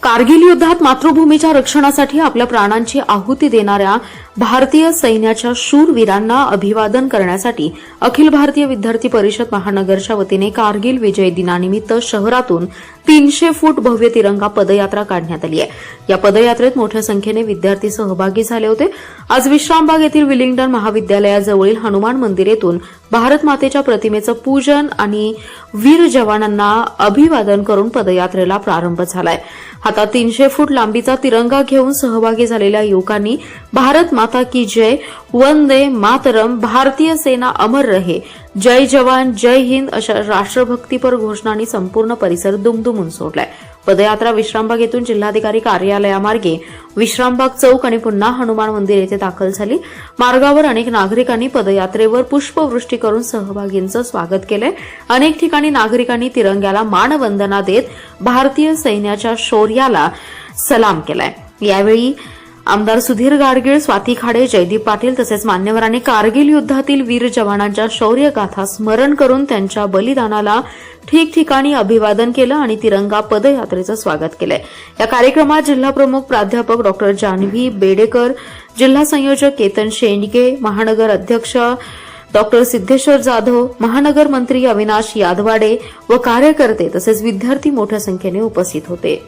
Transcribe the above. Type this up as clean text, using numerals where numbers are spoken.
कारगिल युद्धात मातृभूमीच्या रक्षणासाठी आपल्या प्राणांची आहुती देणाऱ्या भारतीय सैन्याच्या शूरवीरांना अभिवादन करण्यासाठी अखिल भारतीय विद्यार्थी परिषद महानगरच्या वतीने कारगिल विजय दिनानिमित्त शहरातून 300 फूट भव्य तिरंगा पदयात्रा काढण्यात आली आहे। या पदयात्रेत मोठ्या संख्येने विद्यार्थी सहभागी झाले होते। आज विश्रामबाग येथील विलिंग्डन महाविद्यालयाजवळील हनुमान मंदिर येथून भारत मातेच्या प्रतिमेचं पूजन आणि वीर जवानांना अभिवादन करून पदयात्रेला प्रारंभ झालाय। हातात 300 फूट लांबीचा तिरंगा घेऊन सहभागी झालेल्या युवकांनी भारत माता की जय, वंदे मातरम, भारतीय सेना अमर रहे, जय जवान जय हिंद अशा राष्ट्रभक्तीपर घोषणांनी संपूर्ण परिसर दुमदुमून सोडलाय। पदयात्रा विश्रामबाग येथून जिल्हाधिकारी कार्यालयामार्गे विश्रामबाग चौक आणि पुन्हा हनुमान मंदिर येथे दाखल झाली। मार्गावर अनेक नागरिकांनी पदयात्रेवर पुष्पवृष्टी करून सहभागींचं स्वागत केलंय। अनेक ठिकाणी नागरिकांनी तिरंग्याला मानवंदना देत भारतीय सैन्याच्या शौर्याला सलाम केलाय। यावेळी आमदार सुधीर गाडगीळ, स्वाती खाडे, जयदीप पाटील तसेच मान्यवरांनी कारगिल युद्धातील वीर जवानांच्या शौर्यगाथा स्मरण करून त्यांच्या बलिदानाला ठिकठिकाणी अभिवादन केलं आणि तिरंगा पदयात्रेचं स्वागत केलंय। या कार्यक्रमात जिल्हाप्रमुख प्राध्यापक डॉ. जान्हवी बेडेकर, जिल्हा संयोजक केतन शेंडके, महानगर अध्यक्ष डॉ. सिद्धेश्वर जाधव, महानगर मंत्री अविनाश यादवाडे व कार्यकर्ते तसेच विद्यार्थी मोठ्या संख्येने उपस्थित होते।